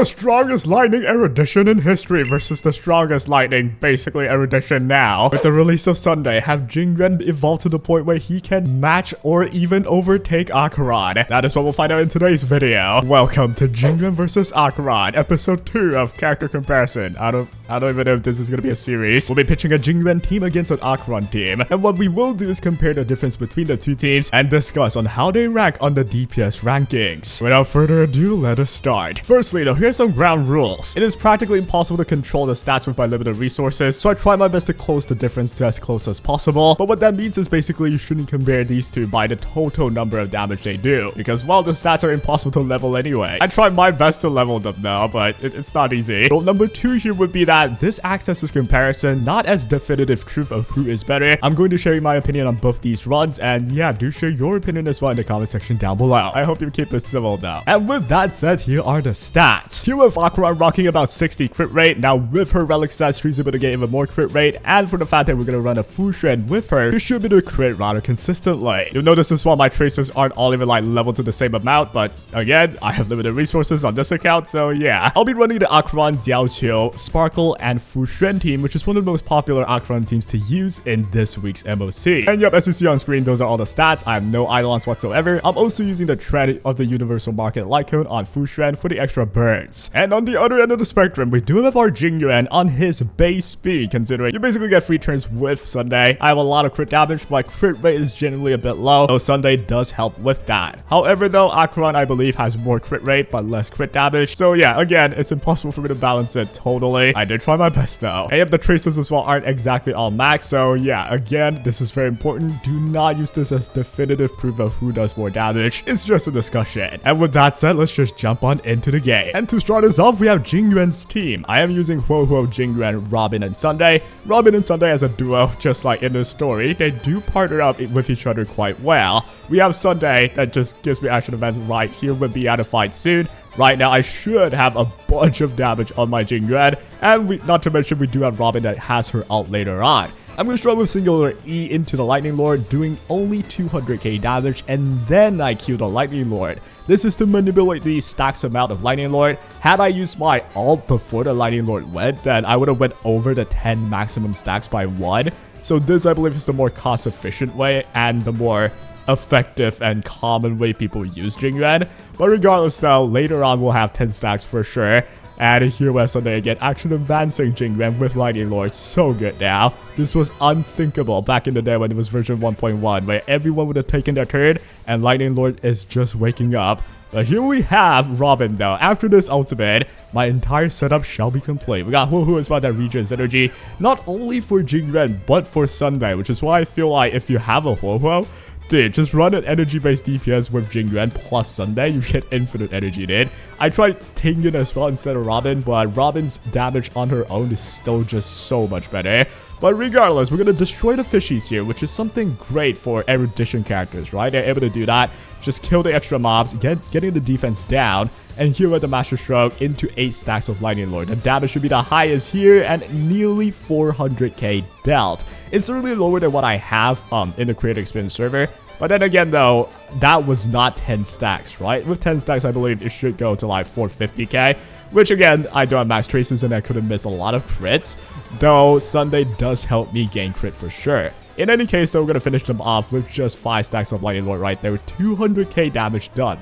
The strongest lightning erudition in history versus the strongest lightning basically erudition now. With the release of Sunday, have Jingyuan evolved to the point where he can match or even overtake Acheron? That is what we'll find out in today's video. Welcome to Jingyuan vs Acheron, episode 2 of character comparison. I don't even know if this is gonna be a series. We'll be pitching a Jingyuan team against an Acheron team, and what we will do is compare the difference between the two teams and discuss on how they rank on the DPS rankings. Without further ado, let us start. Firstly though, here's some ground rules. It is practically impossible to control the stats with my limited resources, so I try my best to close the difference to as close as possible. But what that means is basically you shouldn't compare these two by the total number of damage they do, because well, the stats are impossible to level anyway. I try my best to level them though, but it's not easy. Rule number 2 here would be that this acts as a comparison, not as definitive truth of who is better. I'm going to share my opinion on both these runs, and yeah, do share your opinion as well in the comment section down below. I hope you keep it civil though. And with that said, here are the stats. Here with Acheron rocking about 60 crit rate. Now with her relic stats, she's able to get even more crit rate, and for the fact that we're going to run a Fusion with her, she should be able to crit rather consistently. You'll notice as well my tracers aren't all even like leveled to the same amount, but again, I have limited resources on this account, so yeah. I'll be running the Acheron, Xiaoqiu, Sparkle, and Fusion team, which is one of the most popular Acheron teams to use in this week's MOC. And yep, as you see on screen, those are all the stats. I have no eidolons whatsoever. I'm also using the trend of the universal market light cone on Fusion for the extra burns. And on the other end of the spectrum, we do have our Jingyuan on his base speed, considering you basically get free turns with Sunday. I have a lot of crit damage, but my crit rate is generally a bit low, so Sunday does help with that. However though, Acheron I believe has more crit rate but less crit damage, so yeah, again, it's impossible for me to balance it totally. I did try my best though. And yep, the tracers as well aren't exactly all max, so yeah, again, this is very important. Do not use this as definitive proof of who does more damage. It's just a discussion. And with that said, let's just jump on into the game. And to start us off, we have Jingyuan's team. I am using WOAH, Jingyuan, Robin, and Sunday. Robin and Sunday as a duo, just like in the story, they do partner up with each other quite well. We have Sunday that just gives me action events right here with be out of fight soon. Right now, I should have a bunch of damage on my Jingyuan, and not to mention we do have Robin that has her ult later on. I'm going to start with singular E into the Lightning Lord, doing only 200k damage, and then I kill the Lightning Lord. This is to manipulate the stacks amount of Lightning Lord. Had I used my ult before the Lightning Lord went, then I would have went over the 10 maximum stacks by 1. So this, I believe, is the more cost-efficient way and the more effective and common way people use Jingyuan. But regardless though, later on we'll have 10 stacks for sure. And here was Sunday again, action advancing Jingyuan with Lightning Lord. So good now. This was unthinkable back in the day when it was version 1.1, where everyone would have taken their turn and Lightning Lord is just waking up. But here we have Robin though. After this ultimate, my entire setup shall be complete. We got WOAH as well that regens energy, not only for Jingyuan but for Sunday, which is why I feel like if you have a WOAH, dude, just run an energy-based DPS with Jingyuan plus Sunday, you get infinite energy, dude. I tried Tingyun as well instead of Robin, but Robin's damage on her own is still just so much better. But regardless, we're going to destroy the fishies here, which is something great for erudition characters, right? They're able to do that. Just kill the extra mobs, getting the defense down, and here at the masterstroke into 8 stacks of Lightning Lord. The damage should be the highest here and nearly 400k dealt. It's certainly lower than what I have in the creator experience server. But then again though, that was not 10 stacks, right? With 10 stacks, I believe it should go to like 450k. Which again, I don't have max traces and I couldn't miss a lot of crits. Though Sunday does help me gain crit for sure. In any case though, we're going to finish them off with just 5 stacks of Lightning Lord right there with 200k damage done.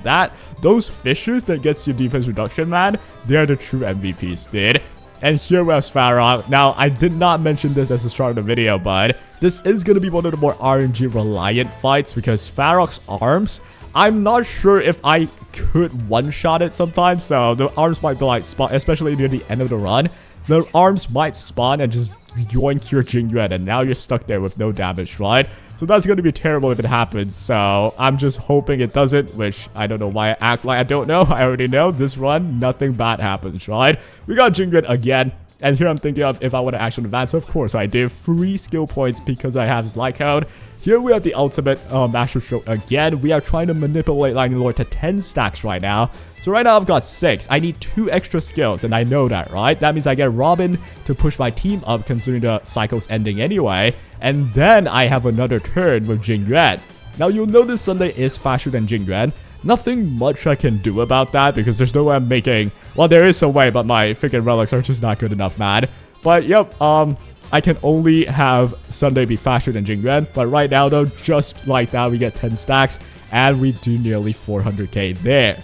Those fissures that gets you defense reduction, man, they are the true MVPs, dude. And here we have Farok. Now, I did not mention this at the start of the video, but this is going to be one of the more RNG reliant fights because Farok's arms, I'm not sure if I could one-shot it sometimes, so the arms might be like spawn, especially near the end of the run. The arms might spawn and just yoink your Jingyuan, and now you're stuck there with no damage, right? So that's going to be terrible if it happens, so I'm just hoping it doesn't, which I don't know why I act like I don't know. I already know this run, nothing bad happens, right? We got Jingyuan again. And here I'm thinking of if I want to actually advance. Of course I do. 3 skill points because I have his light code. Here we have the ultimate masterstroke again. We are trying to manipulate Lightning Lord to 10 stacks right now. So right now I've got 6. I need 2 extra skills and I know that, right? That means I get Robin to push my team up considering the cycle's ending anyway. And then I have another turn with Jingyuan. Now you'll notice Sunday is faster than Jingyuan. Nothing much I can do about that because there's no way I'm making... Well, there is a way, but my freaking relics are just not good enough, man. But, yep, I can only have Sunday be faster than Jingyuan. But right now, though, just like that, we get 10 stacks. And we do nearly 400k there.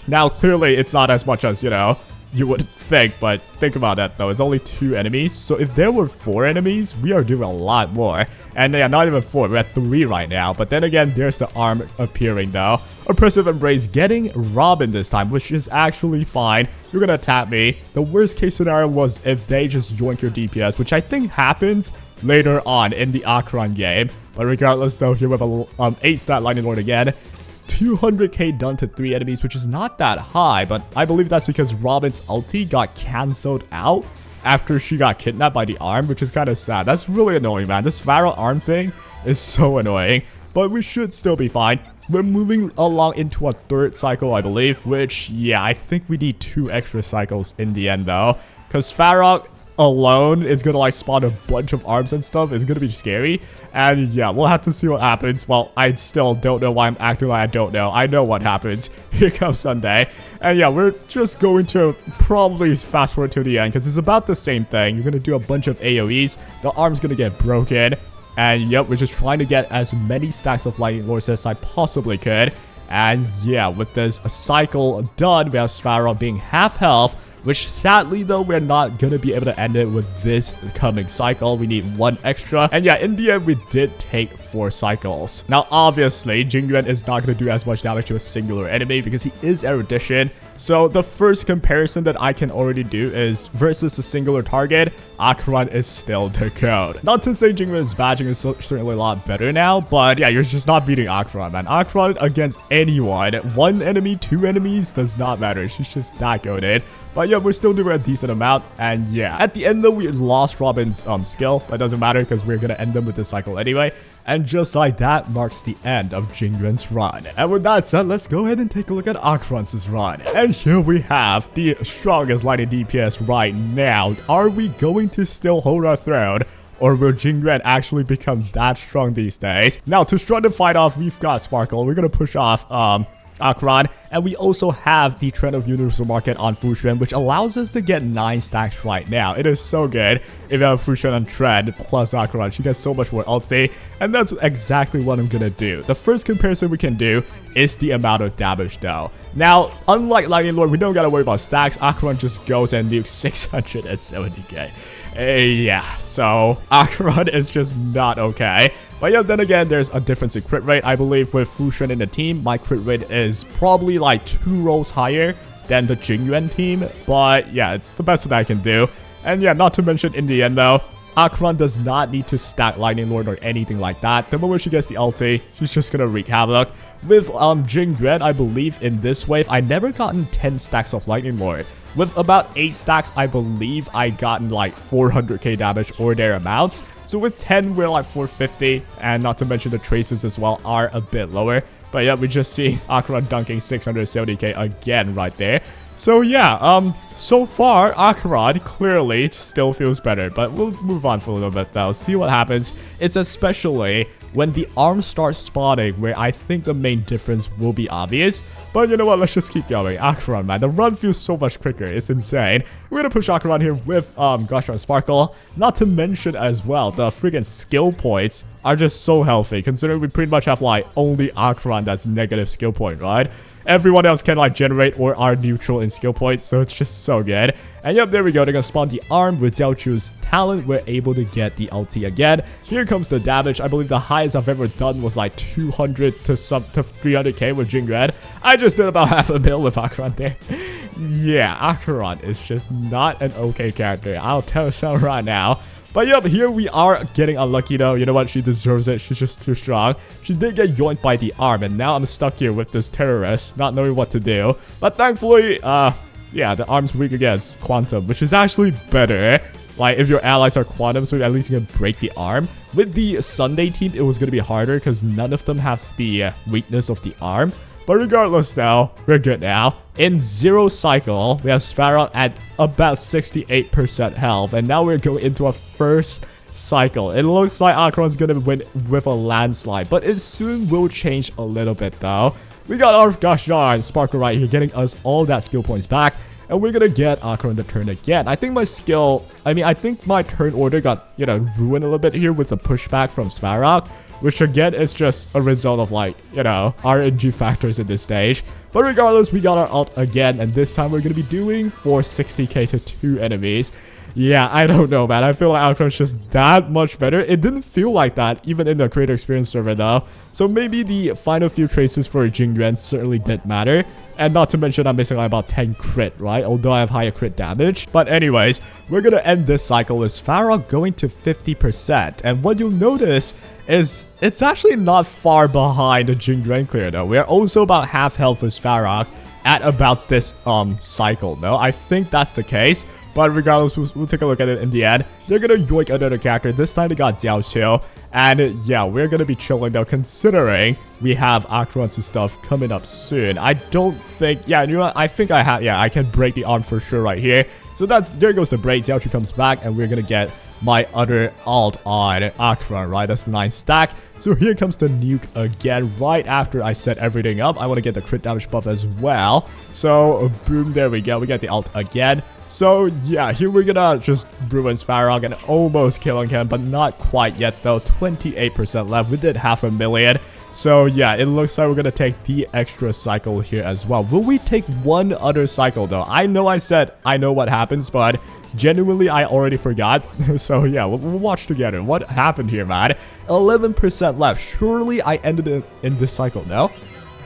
Now, clearly, it's not as much as, you know, you would think, but think about that though. It's only 2 enemies, so if there were 4 enemies, we are doing a lot more. And yeah, not even 4, we're at 3 right now. But then again, there's the arm appearing though. Oppressive Embrace getting Robin this time, which is actually fine. You're gonna tap me. The worst case scenario was if they just yoink your DPS, which I think happens later on in the Acheron game. But regardless though, here we have a 8 stat Lightning Lord again. 200k done to 3 enemies, which is not that high, but I believe that's because Robin's ulti got cancelled out after she got kidnapped by the arm, which is kind of sad. That's really annoying, man. This Pharaoh arm thing is so annoying, but we should still be fine. We're moving along into a 3rd cycle, I believe, which, yeah, I think we need 2 extra cycles in the end, though, because Pharaoh alone is gonna like spawn a bunch of arms and stuff. It's gonna be scary, and yeah, we'll have to see what happens. Well, I still don't know why I'm acting like I don't know. I know what happens. Here comes Sunday, and yeah, we're just going to probably fast forward to the end because it's about the same thing. You're gonna do a bunch of AoEs. The arm's gonna get broken, and yep, we're just trying to get as many stacks of Lightning Lords as I possibly could. And yeah, with this cycle done, we have Pharaoh being half health, which sadly though, we're not gonna be able to end it with this coming cycle. We need 1 extra. And yeah, in the end, we did take 4 cycles. Now, obviously, Jingyuan is not gonna do as much damage to a singular enemy because he is erudition. So the first comparison that I can already do is versus a singular target, Acheron is still the code. Not to say Jingyuan's badging is certainly a lot better now, but yeah, you're just not beating Acheron, man. Acheron against anyone, 1 enemy, 2 enemies, does not matter. She's just that goated. But yeah, we're still doing a decent amount. And yeah, at the end though, we lost Robin's skill. But it doesn't matter because we're going to end them with this cycle anyway. And just like that marks the end of Jingyuan's run. And with that said, let's go ahead and take a look at Acheron's run. And here we have the strongest lightning DPS right now. Are we going to still hold our throne? Or will Jingyuan actually become that strong these days? Now, to try to fight off, we've got Sparkle. We're going to push off Acheron, and we also have the Trend of Universal Market on Fusion, which allows us to get 9 stacks right now. It is so good if you have Fusion on Trend plus Acheron. She gets so much more ulti, and that's exactly what I'm gonna do. The first comparison we can do is the amount of damage though. Now, unlike Lightning Lord, we don't gotta worry about stacks. Acheron just goes and nukes 670k. Yeah, so Acheron is just not okay. But yeah, then again, there's a difference in crit rate. I believe with Fusion in the team, my crit rate is probably like 2 rolls higher than the Jingyuan team. But yeah, it's the best that I can do. And yeah, not to mention in the end though, Acheron does not need to stack Lightning Lord or anything like that. The moment she gets the ulti, she's just gonna wreak havoc. With Jingyuan, I believe in this wave, I never gotten 10 stacks of Lightning Lord. With about 8 stacks, I believe I gotten like 400k damage or thereabouts. So with 10, we're like 450, and not to mention the traces as well are a bit lower. But yeah, we just see Acheron dunking 670k again right there. So yeah, so far, Acheron clearly still feels better, but we'll move on for a little bit though, see what happens. It's especially when the arms start spawning where I think the main difference will be obvious. But you know what, let's just keep going. Acheron, man, the run feels so much quicker, it's insane. We're gonna push Acheron here with Gacha and Sparkle. Not to mention as well, the freaking skill points are just so healthy, considering we pretty much have like only Acheron that's negative skill point, right? Everyone else can like generate or are neutral in skill points, so it's just so good. And yep, there we go. They're gonna spawn the arm with Jiaochu's talent. We're able to get the ulti again. Here comes the damage. I believe the highest I've ever done was like 200 to 300k with Jingyuan. I just did about half a mil with Acheron there. Yeah, Acheron is just not an okay character. I'll tell you so right now. But yep, here we are getting unlucky though. You know what? She deserves it. She's just too strong. She did get yoinked by the arm, and now I'm stuck here with this terrorist, not knowing what to do. But thankfully, yeah, the arm's weak against Quantum, which is actually better. Like, if your allies are Quantum, so at least you can break the arm. With the Sunday team, it was going to be harder because none of them have the weakness of the arm. But regardless though, we're good now. In 0 cycle, we have Pharaoh at about 68% health. And now we're going into our first cycle. It looks like Acheron's gonna win with a landslide, but it soon will change a little bit though. we got our gosh darn Sparkle right here getting us all that skill points back. And we're gonna get Acheron the turn again. I think my skill, I think my turn order got, ruined a little bit here with the pushback from Svarog, which again is just a result of like, RNG factors in this stage. But regardless, we got our ult again, and this time we're gonna be doing 460k to 2 enemies. Yeah, I don't know, man. I feel like Acheron's just that much better. It didn't feel like that, even in the creator experience server, though. So maybe the final few traces for Jingyuan certainly did matter. And not to mention, I'm missing like about 10 crit, right? Although I have higher crit damage. But anyways, we're gonna end this cycle with Svarog going to 50%. And what you'll notice is it's actually not far behind the Jingyuan clear, though. We're also about half health with Svarog at about this cycle, though. I think that's the case. But regardless, we'll take a look at it in the end. They're gonna yoink another character. This time they got Xiao Qiu. And yeah, we're gonna be chilling though, considering we have Acheron's stuff coming up soon. I don't think, yeah, you know what? I think I can break the arm for sure right here. So there goes the break. Xiao Qiu comes back, and we're gonna get my other ult on Acheron, right? That's 9 stack. So here comes the nuke again, right after I set everything up. I want to get the crit damage buff as well. So boom, there we go. We get the ult again. So yeah, here we're gonna just ruin Svarog and almost killing him, but not quite yet though. 28% left. We did 500,000. So yeah, it looks like we're gonna take the extra cycle here as well. Will we take one other cycle though? I know I said I know what happens, but genuinely I already forgot. So yeah, we'll watch together. What happened here, man? 11% left. Surely I ended it in this cycle, no?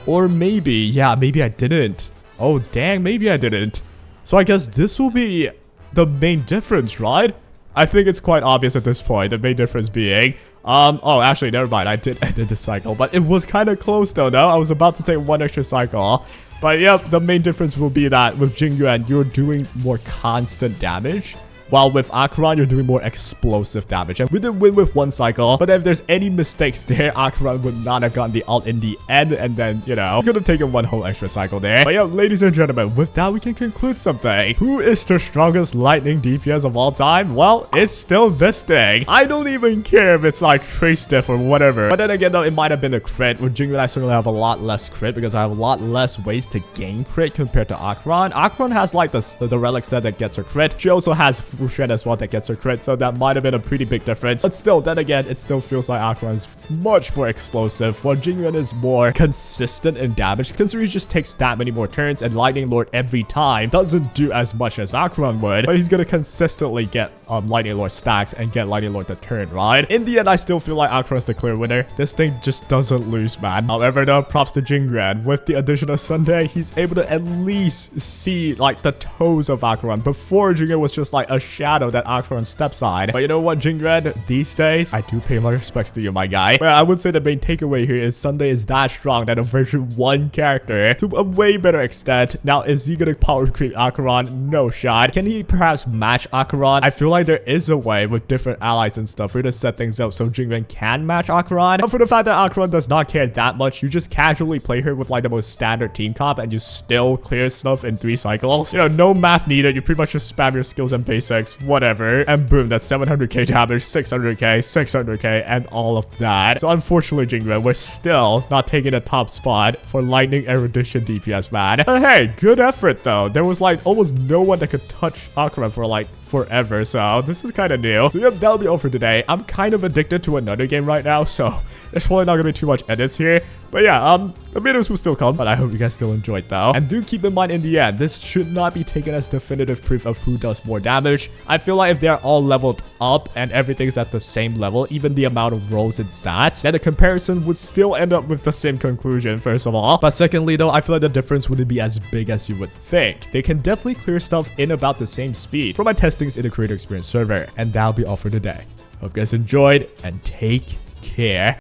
Or maybe, yeah, maybe I didn't. Oh dang, maybe I didn't. So I guess this will be the main difference, right? I think it's quite obvious at this point, the main difference being, oh, actually, never mind. I did end the cycle, but it was kind of close though, no? I was about to take one extra cycle. But yep, the main difference will be that with Jingyuan, you're doing more constant damage. While with Acheron, you're doing more explosive damage. And we did win with one cycle, but if there's any mistakes there, Acheron would not have gotten the ult in the end. And then, could have taken one whole extra cycle there. But yeah, ladies and gentlemen, with that, we can conclude something. Who is the strongest lightning DPS of all time? Well, it's still this thing. I don't even care if it's like Trace Diff or whatever. But then again, though, it might have been a crit. With Jingyuan, I certainly have a lot less crit because I have a lot less ways to gain crit compared to Acheron. Acheron has like the relic set that gets her crit. She also has Fushen as well that gets her crit, so that might have been a pretty big difference. But still, then again, it still feels like Acheron is much more explosive, while Jingyuan is more consistent in damage, considering he just takes that many more turns, and Lightning Lord every time doesn't do as much as Acheron would, but he's gonna consistently get Lightning Lord stacks and get Lightning Lord the turn, right? In the end, I still feel like Acheron's the clear winner. This thing just doesn't lose, man. However, though, props to Jingyuan. With the addition of Sunday, he's able to at least see like the toes of Acheron. Before, Jingyuan was just like a shadow that Acheron steps on. But you know what, Jingyuan, these days, I do pay my respects to you, my guy. But I would say the main takeaway here is Sunday is that strong that a version 1 character to a way better extent. Now, is he gonna power creep Acheron? No shot. Can he perhaps match Acheron? I feel like there is a way with different allies and stuff for you to set things up so Jingyuan can match Acheron. But for the fact that Acheron does not care that much, you just casually play her with like the most standard team comp and you still clear stuff in 3 cycles. No math needed. You pretty much just spam your skills and basics, whatever. And boom, that's 700k damage, 600k, 600k, and all of that. So unfortunately, Jingyuan, we're still not taking the top spot for Lightning Erudition DPS, man. But hey, good effort though. There was like almost no one that could touch Acheron for like forever, so this is kind of new. So yep, that'll be all for today. I'm kind of addicted to another game right now, so there's probably not gonna be too much edits here. But yeah, the videos will still come, but I hope you guys still enjoyed though. And do keep in mind, in the end, this should not be taken as definitive proof of who does more damage. I feel like if they're all leveled up and everything's at the same level, even the amount of rolls and stats, then the comparison would still end up with the same conclusion, first of all. But secondly though, I feel like the difference wouldn't be as big as you would think. They can definitely clear stuff in about the same speed from my testings in the creator experience server. And that'll be all for today. Hope you guys enjoyed and take care.